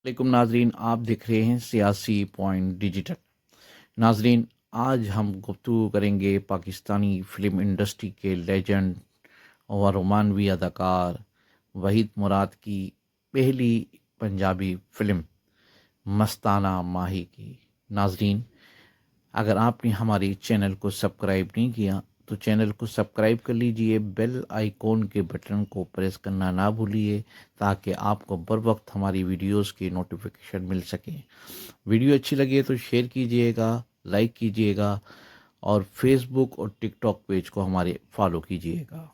वालेकुम नाजरीन, आप देख रहे हैं सियासी पॉइंट डिजिटल। नाजरीन, आज हम गुफ्तगू करेंगे पाकिस्तानी फ़िल्म इंडस्ट्री के लेजेंड और रोमानवी अदाकार वहीद मुराद की पहली पंजाबी फ़िल्म मस्ताना माही की। नाजरीन, अगर आपने हमारे चैनल को सब्सक्राइब नहीं किया तो चैनल को सब्सक्राइब कर लीजिए, बेल आइकॉन के बटन को प्रेस करना ना भूलिए ताकि आपको बर वक्त हमारी वीडियोस की नोटिफिकेशन मिल सके। वीडियो अच्छी लगे तो शेयर कीजिएगा, लाइक कीजिएगा और फेसबुक और टिकटॉक पेज को हमारे फॉलो कीजिएगा।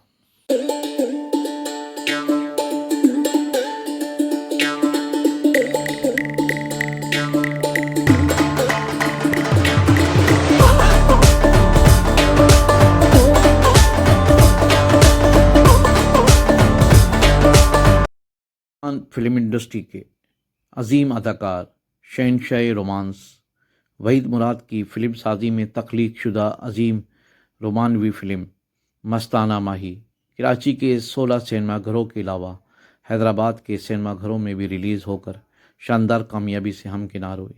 फिल्म इंडस्ट्री के अजीम अदाकार शहनशाह रोमांस वहीद मुराद की फिल्म साजी में तख्लीक शुदा अजीम रोमानवी फिल्म मस्ताना माही कराची के 16 सिनेमा घरों के अलावा हैदराबाद के सिनेमा घरों में भी रिलीज़ होकर शानदार कामयाबी से हमकिनार हुए।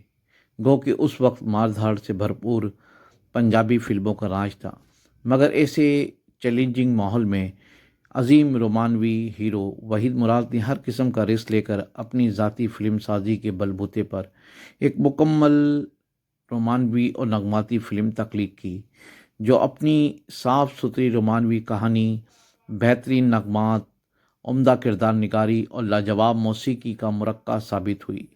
गो कि उस वक्त मारधाड़ से भरपूर पंजाबी फिल्मों का राज था, मगर ऐसे चैलेंजिंग माहौल में अजीम रोमानवी हीरो वहीद मुराद ने हर किस्म का रिस्क लेकर अपनी ज़ाती फिल्म साजी के बलबूते पर एक मुकम्मल रोमानवी और नगमाती फ़िल्म तख्लीक की, जो अपनी साफ़ सुथरी रोमानवी कहानी, बेहतरीन नगमात, उम्दा किरदार निगारी और लाजवाब मौसीकी का मुरक्का साबित हुई।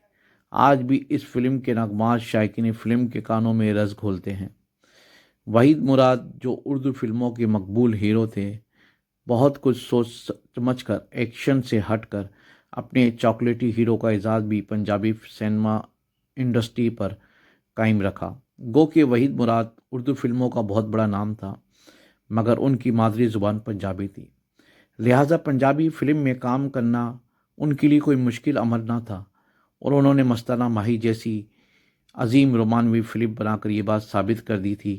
आज भी इस फिल्म के नगमात शायकीन फ़िल्म के कानों में रस घोलते हैं। वहीद मुराद जो उर्दू फिल्मों के मकबूल हीरो थे, बहुत कुछ सोच समझ कर एक्शन से हटकर अपने चॉकलेटी हीरो का एजाज़ भी पंजाबी सिनेमा इंडस्ट्री पर कायम रखा। गो कि वहीद मुराद उर्दू फिल्मों का बहुत बड़ा नाम था, मगर उनकी मादरी ज़ुबान पंजाबी थी, लिहाजा पंजाबी फ़िल्म में काम करना उनके लिए कोई मुश्किल अमर ना था और उन्होंने मस्ताना माही जैसी अजीम रोमानवी फ़िल्म बनाकर ये बात साबित कर दी थी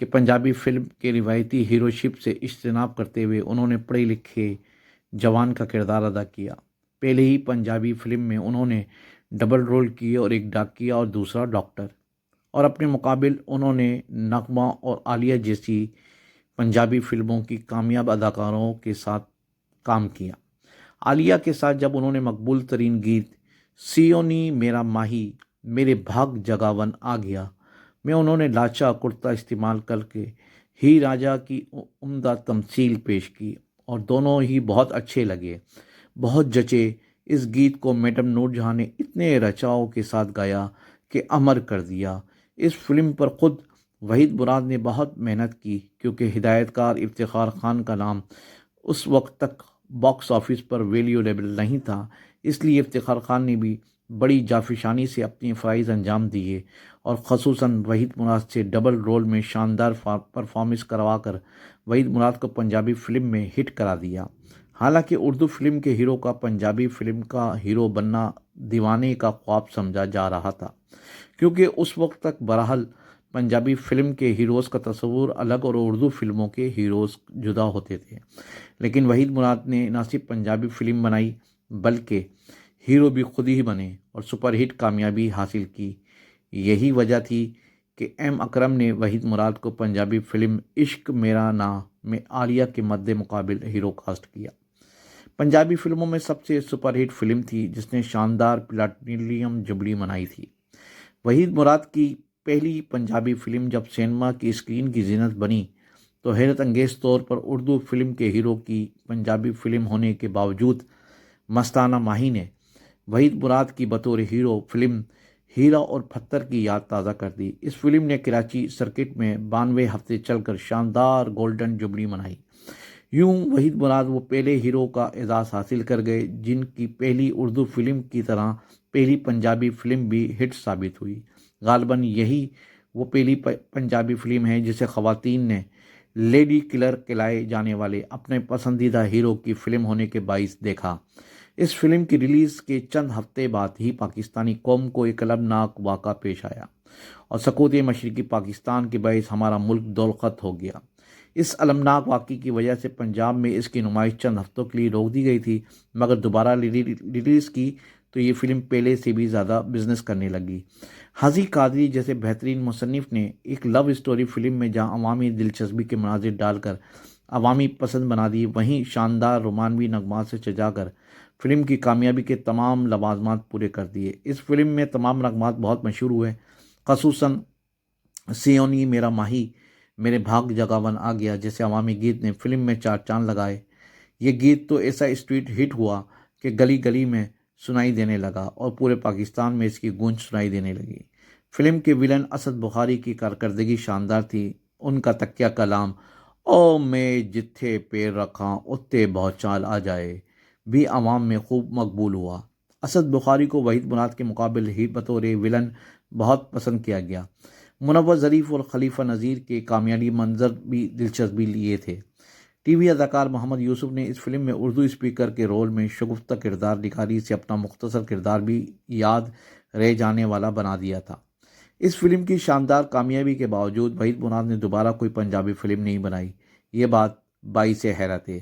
कि पंजाबी फ़िल्म के रिवायती हीरोशिप से इज्तनाब करते हुए उन्होंने पढ़े लिखे जवान का किरदार अदा किया। पहले ही पंजाबी फ़िल्म में उन्होंने डबल रोल किए और एक डाकिया और दूसरा डॉक्टर, और अपने मुकाबिल उन्होंने नगमा और आलिया जैसी पंजाबी फ़िल्मों की कामयाब अदाकारों के साथ काम किया। आलिया के साथ जब उन्होंने मकबूल तरीन गीत सियोनी मेरा माही मेरे भाग जगावन आ गया में उन्होंने लाचा कुर्ता इस्तेमाल करके ही राजा की उम्दा तमसील पेश की और दोनों ही बहुत अच्छे लगे, बहुत जचे। इस गीत को मैडम नूरजहां ने इतने रचाव के साथ गाया कि अमर कर दिया। इस फिल्म पर ख़ुद वहीद मुराद ने बहुत मेहनत की, क्योंकि हिदायतकार इफ्तिखार खान का नाम उस वक्त तक बॉक्स ऑफिस पर वैल्यूएबल नहीं था, इसलिए इफ्तिखार खान ने भी बड़ी जाफिशानी से अपनी फ़राइज़ अंजाम दिए और ख़ुसूसन वहीद मुराद से डबल रोल में शानदार परफॉर्मेंस करवा कर वहीद मुराद को पंजाबी फ़िल्म में हिट करा दिया। हालांकि उर्दू फिल्म के हीरो का पंजाबी फ़िल्म का हीरो बनना दीवाने का ख्वाब समझा जा रहा था, क्योंकि उस वक्त तक बहरहाल पंजाबी फ़िल्म के हीरोज़ का तस्वुर अलग और उर्दू फिल्मों के हीरोज़ जुदा होते थे। लेकिन वहीद मुराद ने ना सिर्फ पंजाबी फ़िल्म बनाई, बल्कि हीरो भी खुद ही बने और सुपरहिट कामयाबी हासिल की। यही वजह थी कि एम अकरम ने वहीद मुराद को पंजाबी फ़िल्म इश्क मेरा ना में आलिया के मद्दे मुकाबिल हीरो कास्ट किया। पंजाबी फ़िल्मों में सबसे सुपरहिट फ़िल्म थी जिसने शानदार प्लैटिनम जुबली मनाई थी। वहीद मुराद की पहली पंजाबी फ़िल्म जब सिनेमा की स्क्रीन की जीनत बनी तो हैरत अंगेज़ तौर पर उर्दू फिल्म के हीरो की पंजाबी फ़िल्म होने के बावजूद मस्ताना माही ने वहीद मुराद की बतौर हीरो फिल्म हीरा और पत्थर की याद ताज़ा कर दी। इस फिल्म ने कराची सर्किट में 92 हफ्ते चलकर शानदार गोल्डन जुबली मनाई। यूं वहीद मुराद वो पहले हीरो का एजाज़ हासिल कर गए जिनकी पहली उर्दू फिल्म की तरह पहली पंजाबी फ़िल्म भी हिट साबित हुई। गालिबन यही वो पहली पंजाबी फ़िल्म है जिसे ख़वातीन ने लेडी किलर कहलाए जाने वाले अपने पसंदीदा हीरो की फ़िल्म होने के बाइस देखा। इस फिल्म की रिलीज़ के चंद हफ्ते बाद ही पाकिस्तानी कौम को एक अलमनाक वाक़ा पेश आया और सकूत मशरक़ी पाकिस्तान के बाइस हमारा मुल्क दौलखत हो गया। इस अलमनाक वाक़े की वजह से पंजाब में इसकी नुमाइश चंद हफ्तों के लिए रोक दी गई थी, मगर दोबारा रिलीज़ की تو یہ فلم پہلے سے بھی زیادہ بزنس کرنے لگی۔ حاجی قادری جیسے بہترین مصنف نے ایک لو اسٹوری فلم میں جہاں عوامی دلچسپی کے مناظر ڈال کر عوامی پسند بنا دی، وہیں شاندار رومانوی نغمات سے سجا کر فلم کی کامیابی کے تمام لوازمات پورے کر دیے۔ اس فلم میں تمام نغمات بہت مشہور ہوئے، خصوصاً سیونی میرا ماہی، میرے بھاگ جگاون آ گیا جیسے عوامی گیت نے فلم میں چار چاند لگائے۔ یہ گیت تو ایسا اسٹریٹ ہٹ ہوا کہ گلی گلی میں سنائی دینے لگا اور پورے پاکستان میں اس کی گونج سنائی دینے لگی۔ فلم کے ویلن اسد بخاری کی کارکردگی شاندار تھی۔ ان کا تکیہ کلام او میں جتھے پیر رکھاں اتتے بہت چال آ جائے بھی عوام میں خوب مقبول ہوا۔ اسد بخاری کو وحید مراد کے مقابل ہی بطور ویلن بہت پسند کیا گیا۔ منور ظریف اور خلیفہ نذیر کے کامیابی منظر بھی دلچسپی لیے تھے۔ ٹی وی اداکار محمد یوسف نے اس فلم میں اردو اسپیکر کے رول میں شگفتہ کردار نکھاری سے اپنا مختصر کردار بھی یاد رہ جانے والا بنا دیا تھا۔ اس فلم کی شاندار کامیابی کے باوجود وحید مراد نے دوبارہ کوئی پنجابی فلم نہیں بنائی۔ یہ بات باعث حیرت ہے۔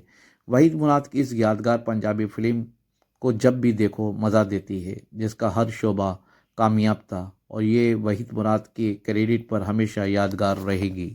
وحید مراد کی اس یادگار پنجابی فلم کو جب بھی دیکھو مزہ دیتی ہے، جس کا ہر شعبہ کامیاب تھا، اور یہ وحید مراد کے کریڈٹ پر ہمیشہ یادگار رہے گی۔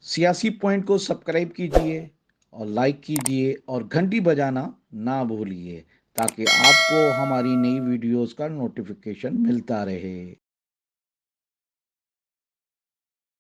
سیاسی پوائنٹ کو سبسکرائب کیجئے اور لائک کیجئے اور گھنٹی بجانا نہ بھولیے تاکہ آپ کو ہماری نئی ویڈیوز کا نوٹیفیکیشن ملتا رہے۔